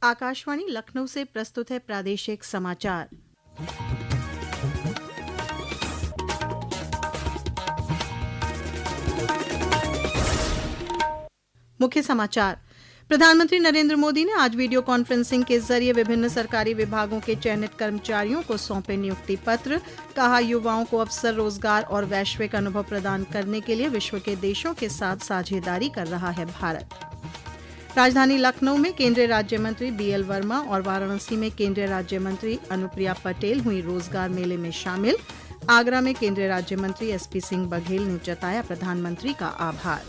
आकाशवाणी लखनऊ से प्रस्तुत है प्रादेशिक समाचार। मुख्य समाचार। प्रधानमंत्री नरेंद्र मोदी ने आज वीडियो कॉन्फ्रेंसिंग के जरिए विभिन्न सरकारी विभागों के चयनित कर्मचारियों को सौंपे नियुक्ति पत्र। कहा, युवाओं को अवसर, रोजगार और वैश्विक अनुभव प्रदान करने के लिए विश्व के देशों के साथ साझेदारी कर रहा है भारत। राजधानी लखनऊ में केंद्रीय राज्य मंत्री बीएल वर्मा और वाराणसी में केंद्रीय राज्य मंत्री अनुप्रिया पटेल हुई रोजगार मेले में शामिल। आगरा में केंद्रीय राज्य मंत्री एसपी सिंह बघेल ने जताया प्रधानमंत्री का आभार।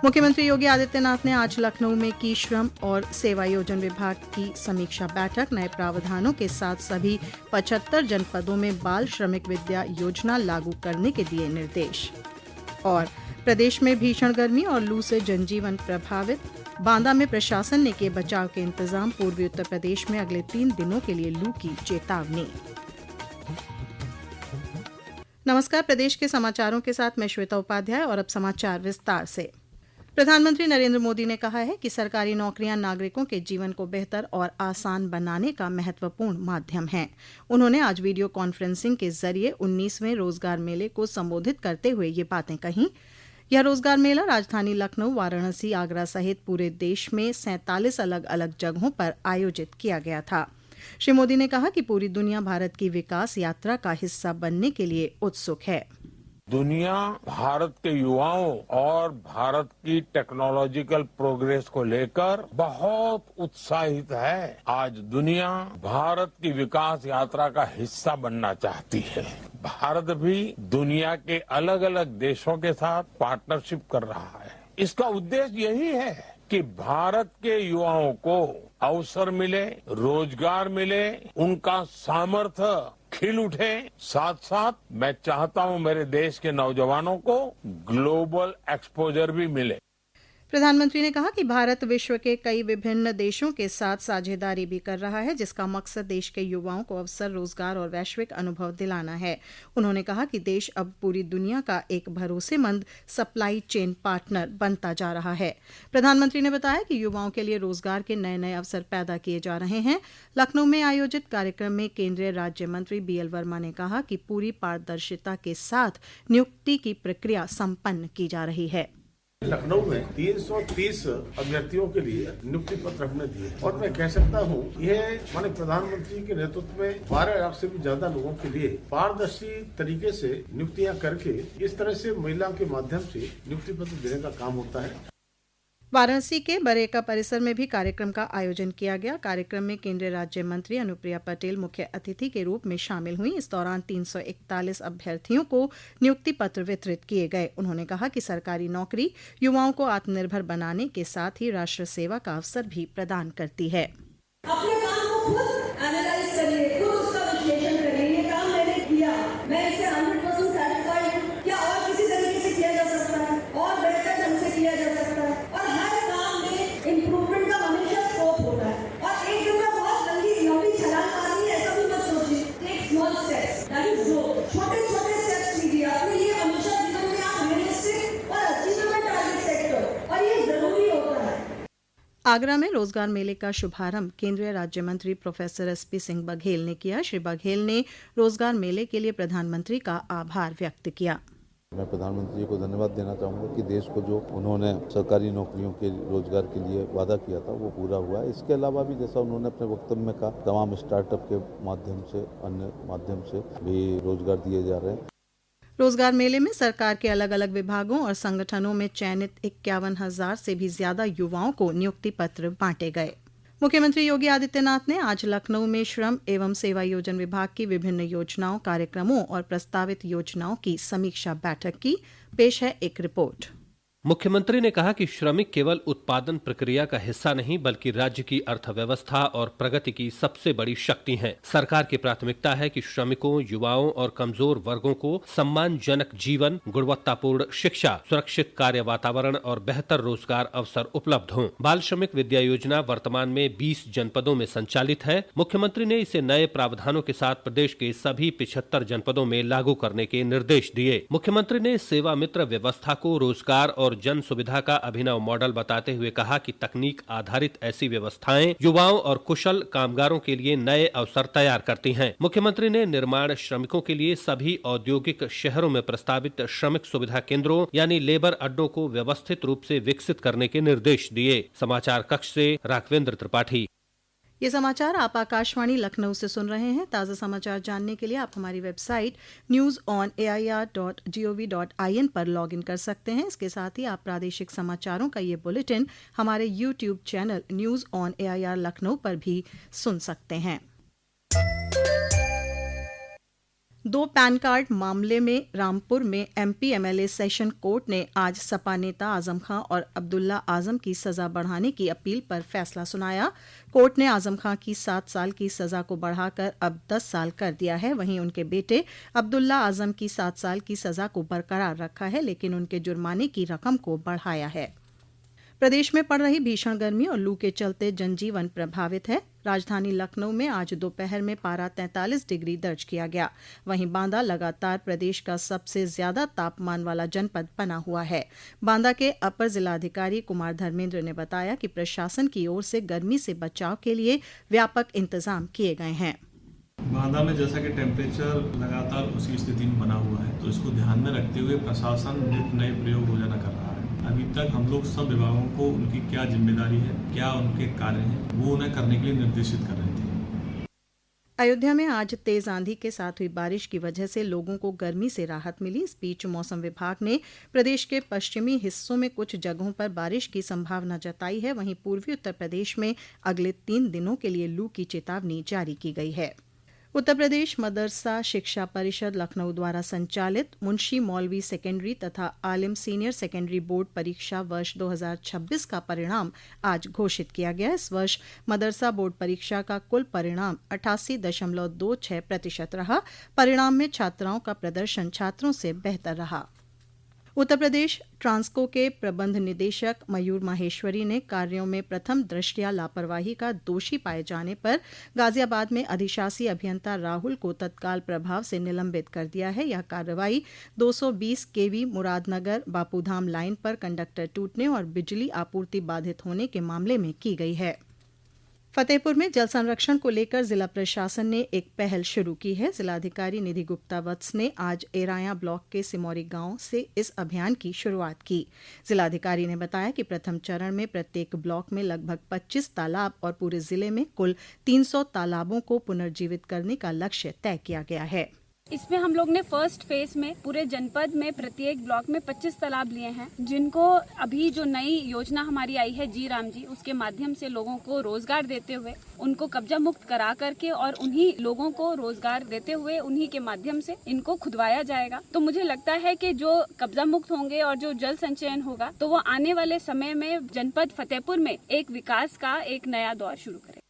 मुख्यमंत्री योगी आदित्यनाथ ने आज लखनऊ में की श्रम और सेवायोजन विभाग की समीक्षा बैठक। नए प्रावधानों के साथ सभी 75 जनपदों में बाल श्रमिक विद्या योजना लागू करने के दिए निर्देश। और प्रदेश में भीषण गर्मी और लू से जनजीवन प्रभावित। बांदा में प्रशासन ने किए बचाव के इंतजाम। पूर्वी उत्तर प्रदेश में अगले 3 दिनों के लिए लू की चेतावनी। नमस्कार, प्रदेश के समाचारों के साथ मैं श्वेता उपाध्याय और अब समाचार विस्तार से। प्रधानमंत्री नरेंद्र मोदी ने कहा है कि सरकारी नौकरियां नागरिकों के जीवन को बेहतर और आसान बनाने का महत्वपूर्ण माध्यम है। उन्होंने आज वीडियो कॉन्फ्रेंसिंग के जरिए 19वें रोजगार मेले को संबोधित करते हुए ये बातें कहीं। यह रोजगार मेला राजधानी लखनऊ, वाराणसी, आगरा सहित पूरे देश में 47 अलग अलग जगहों पर आयोजित किया गया था। श्री मोदी ने कहा कि पूरी दुनिया भारत की विकास यात्रा का हिस्सा बनने के लिए उत्सुक है। दुनिया भारत के युवाओं और भारत की टेक्नोलॉजिकल प्रोग्रेस को लेकर बहुत उत्साहित है। आज दुनिया भारत की विकास यात्रा का हिस्सा बनना चाहती है। भारत भी दुनिया के अलग अलग देशों के साथ पार्टनरशिप कर रहा है। इसका उद्देश्य यही है कि भारत के युवाओं को अवसर मिले, रोजगार मिले, उनका सामर्थ्य खिल उठे। साथ साथ मैं चाहता हूं मेरे देश के नौजवानों को ग्लोबल एक्सपोजर भी मिले। प्रधानमंत्री ने कहा कि भारत विश्व के कई विभिन्न देशों के साथ साझेदारी भी कर रहा है, जिसका मकसद देश के युवाओं को अवसर, रोजगार और वैश्विक अनुभव दिलाना है। उन्होंने कहा कि देश अब पूरी दुनिया का एक भरोसेमंद सप्लाई चेन पार्टनर बनता जा रहा है। प्रधानमंत्री ने बताया कि युवाओं के लिए रोजगार के नए नए अवसर पैदा किए जा रहे हैं। लखनऊ में आयोजित कार्यक्रम में केंद्रीय राज्य मंत्री बीएल वर्मा ने कहा कि पूरी पारदर्शिता के साथ नियुक्ति की प्रक्रिया संपन्न की जा रही है। लखनऊ में 330 अभ्यर्थियों के लिए नियुक्ति पत्र हमने दिए और मैं कह सकता हूँ यह माननीय प्रधानमंत्री के नेतृत्व में 12 लाख से भी ज्यादा लोगों के लिए पारदर्शी तरीके से नियुक्तियां करके इस तरह से महिलाओं के माध्यम से नियुक्ति पत्र देने का काम होता है। वाराणसी के बरेका परिसर में भी कार्यक्रम का आयोजन किया गया। कार्यक्रम में केंद्रीय राज्य मंत्री अनुप्रिया पटेल मुख्य अतिथि के रूप में शामिल हुई। इस दौरान 341 अभ्यर्थियों को नियुक्ति पत्र वितरित किए गए। उन्होंने कहा कि सरकारी नौकरी युवाओं को आत्मनिर्भर बनाने के साथ ही राष्ट्र सेवा का अवसर भी प्रदान करती है। अपने काम को खुद एनालाइज करिए, खुद उसका विश्लेषण करिए। ये काम मैंने किया, मैं इससे 100% सैटिस्फाइड हूँ। क्या और किसी तरीके से किया जा सकता है और बेहतर ढंग से किया जा सकता है? और हर काम में इम्प्रूवमेंट का हमेशा स्कोप होता है। और एक दिन में बहुत लंबी छलांग मारनी है ऐसा भी मत सोचिए। Take small steps, that is growth. छोटे-छोटे स्टेप्स लीजिए। अपने लिए हमेशा जीवन में आप रियलिस्टिक और अचीवेबल टारगेट सेट करो और ये जरूरी होता है। आगरा में रोजगार मेले का शुभारंभ केंद्रीय राज्य मंत्री प्रोफेसर एसपी सिंह बघेल ने किया। श्री बघेल ने रोजगार मेले के लिए प्रधानमंत्री का आभार व्यक्त किया। मैं प्रधानमंत्री को धन्यवाद देना चाहूँगा कि देश को जो उन्होंने सरकारी नौकरियों के रोजगार के लिए वादा किया था वो पूरा हुआ है। इसके अलावा भी जैसा उन्होंने अपने वक्तव्य में कहा, तमाम स्टार्टअप के माध्यम से, अन्य माध्यम से भी रोजगार दिए जा रहे हैं। रोजगार मेले में सरकार के अलग अलग विभागों और संगठनों में चयनित 51,000 से भी ज्यादा युवाओं को नियुक्ति पत्र बांटे गए। मुख्यमंत्री योगी आदित्यनाथ ने आज लखनऊ में श्रम एवं सेवायोजन विभाग की विभिन्न योजनाओं, कार्यक्रमों और प्रस्तावित योजनाओं की समीक्षा बैठक की। पेश है एक रिपोर्ट। मुख्यमंत्री ने कहा कि श्रमिक केवल उत्पादन प्रक्रिया का हिस्सा नहीं बल्कि राज्य की अर्थव्यवस्था और प्रगति की सबसे बड़ी शक्ति हैं। सरकार की प्राथमिकता है कि श्रमिकों, युवाओं और कमजोर वर्गों को सम्मानजनक जीवन, गुणवत्तापूर्ण शिक्षा, सुरक्षित कार्य वातावरण और बेहतर रोजगार अवसर उपलब्ध हों। बाल श्रमिक विद्या योजना वर्तमान में 20 जनपदों में संचालित है। मुख्यमंत्री ने इसे नए प्रावधानों के साथ प्रदेश के सभी 75 जनपदों में लागू करने के निर्देश दिए। मुख्यमंत्री ने सेवा मित्र व्यवस्था को रोजगार और और जन सुविधा का अभिनव मॉडल बताते हुए कहा कि तकनीक आधारित ऐसी व्यवस्थाएं युवाओं और कुशल कामगारों के लिए नए अवसर तैयार करती हैं। मुख्यमंत्री ने निर्माण श्रमिकों के लिए सभी औद्योगिक शहरों में प्रस्तावित श्रमिक सुविधा केंद्रों यानी लेबर अड्डों को व्यवस्थित रूप से विकसित करने के निर्देश दिए। समाचार कक्ष से राघवेंद्र त्रिपाठी। ये समाचार आप आकाशवाणी लखनऊ से सुन रहे हैं। ताज़ा समाचार जानने के लिए आप हमारी वेबसाइट newsonair.gov.in पर लॉगिन कर सकते हैं। इसके साथ ही आप प्रादेशिक समाचारों का ये बुलेटिन हमारे YouTube channel news on AIR Lucknow पर भी सुन सकते हैं। 2 पैन कार्ड मामले में रामपुर में MP MLA सेशन कोर्ट ने आज सपा नेता आजम खां और अब्दुल्ला आजम की सजा बढ़ाने की अपील पर फैसला सुनाया। कोर्ट ने आजम खां की 7 साल की सजा को बढ़ाकर अब 10 साल कर दिया है। वहीं उनके बेटे अब्दुल्ला आजम की 7 साल की सजा को बरकरार रखा है, लेकिन उनके जुर्माने की रकम को बढ़ाया है। प्रदेश में पड़ रही भीषण गर्मी और लू के चलते जनजीवन प्रभावित है। राजधानी लखनऊ में आज दोपहर में पारा 43 डिग्री दर्ज किया गया। वहीं बांदा लगातार प्रदेश का सबसे ज्यादा तापमान वाला जनपद बना हुआ है। बांदा के अपर जिलाधिकारी कुमार धर्मेंद्र ने बताया कि प्रशासन की ओर से गर्मी से बचाव के लिए व्यापक इंतजाम किए गए हैं। बांदा में जैसा कि टेम्परेचर लगातार उसी स्थिति में बना हुआ है, तो इसको ध्यान में रखते हुए प्रशासन नित नए प्रयोग रोजाना कर रहा है। अभी तक हम लोग सब विभागों को उनकी क्या जिम्मेदारी है, क्या उनके कार्य हैं, वो उन्हें करने के लिए निर्देशित कर रहे थे। अयोध्या में आज तेज आंधी के साथ हुई बारिश की वजह से लोगों को गर्मी से राहत मिली। इस बीच मौसम विभाग ने प्रदेश के पश्चिमी हिस्सों में कुछ जगहों पर बारिश की संभावना जताई है। वहीं पूर्वी उत्तर प्रदेश में अगले 3 दिनों के लिए लू की चेतावनी जारी की गई है। उत्तर प्रदेश मदरसा शिक्षा परिषद लखनऊ द्वारा संचालित मुंशी मौलवी सेकेंडरी तथा आलिम सीनियर सेकेंडरी बोर्ड परीक्षा वर्ष 2026 का परिणाम आज घोषित किया गया। इस वर्ष मदरसा बोर्ड परीक्षा का कुल परिणाम 88.26% रहा। परिणाम में छात्राओं का प्रदर्शन छात्रों से बेहतर रहा। उत्तर प्रदेश ट्रांसको के प्रबंध निदेशक मयूर माहेश्वरी ने कार्यों में प्रथम दृष्टया लापरवाही का दोषी पाए जाने पर गाजियाबाद में अधिशासी अभियंता राहुल को तत्काल प्रभाव से निलंबित कर दिया है। यह कार्रवाई 220 kV मुरादनगर बापूधाम लाइन पर कंडक्टर टूटने और बिजली आपूर्ति बाधित होने के मामले में की गई है। फतेहपुर में जल संरक्षण को लेकर जिला प्रशासन ने एक पहल शुरू की है। जिलाधिकारी निधि गुप्ता वत्स ने आज एराया ब्लॉक के सिमौरी गांव से इस अभियान की शुरुआत की। जिलाधिकारी ने बताया कि प्रथम चरण में प्रत्येक ब्लॉक में लगभग 25 तालाब और पूरे जिले में कुल 300 तालाबों को पुनर्जीवित करने का लक्ष्य तय किया गया है। इसमें हम लोग ने फर्स्ट फेज में पूरे जनपद में प्रत्येक ब्लॉक में 25 तालाब लिए हैं, जिनको अभी जो नई योजना हमारी आई है जी राम जी, उसके माध्यम से लोगों को रोजगार देते हुए उनको कब्जा मुक्त करा करके और उन्हीं लोगों को रोजगार देते हुए उन्हीं के माध्यम से इनको खुदवाया जाएगा। तो मुझे लगता है कि जो कब्जा मुक्त होंगे और जो जल संचयन होगा तो वो आने वाले समय में जनपद फतेहपुर में एक विकास का एक नया दौर शुरू करेगा।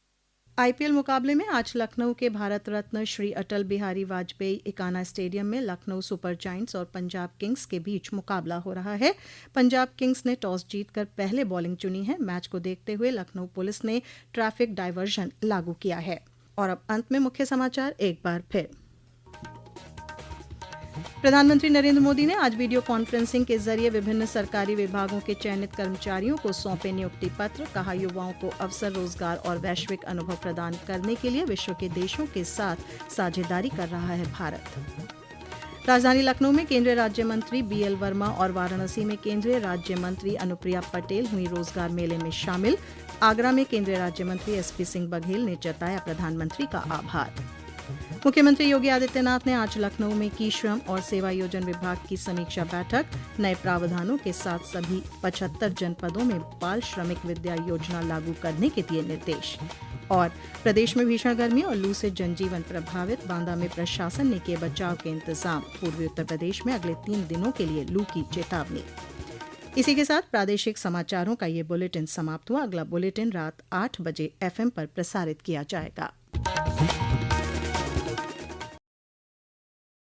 IPL मुकाबले में आज लखनऊ के भारत रत्न श्री अटल बिहारी वाजपेयी इकाना स्टेडियम में लखनऊ सुपर जायंट्स और पंजाब किंग्स के बीच मुकाबला हो रहा है। पंजाब किंग्स ने टॉस जीतकर पहले बॉलिंग चुनी है। मैच को देखते हुए लखनऊ पुलिस ने ट्रैफिक डायवर्जन लागू किया है। और अब अंत में मुख्य समाचार एक बार फिर। प्रधानमंत्री नरेंद्र मोदी ने आज वीडियो कॉन्फ्रेंसिंग के जरिए विभिन्न सरकारी विभागों के चयनित कर्मचारियों को सौंपे नियुक्ति पत्र। कहा, युवाओं को अवसर, रोजगार और वैश्विक अनुभव प्रदान करने के लिए विश्व के देशों के साथ साझेदारी कर रहा है भारत। राजधानी लखनऊ में केंद्रीय राज्य मंत्री BL वर्मा और वाराणसी में केंद्रीय राज्य मंत्री अनुप्रिया पटेल हुई रोजगार मेले में शामिल। आगरा में केंद्रीय राज्य मंत्री SP सिंह बघेल ने जताया प्रधानमंत्री का आभार। मुख्यमंत्री योगी आदित्यनाथ ने आज लखनऊ में की श्रम और सेवा योजन विभाग की समीक्षा बैठक। नए प्रावधानों के साथ सभी 75 जनपदों में बाल श्रमिक विद्या योजना लागू करने के दिए निर्देश। और प्रदेश में भीषण गर्मी और लू से जनजीवन प्रभावित। बांदा में प्रशासन ने किए बचाव के इंतजाम। पूर्वी उत्तर प्रदेश में अगले 3 दिनों के लिए लू की चेतावनी। इसी के साथ प्रादेशिक समाचारों का ये बुलेटिन समाप्त हुआ। अगला बुलेटिन रात 8 बजे FM पर प्रसारित किया जाएगा।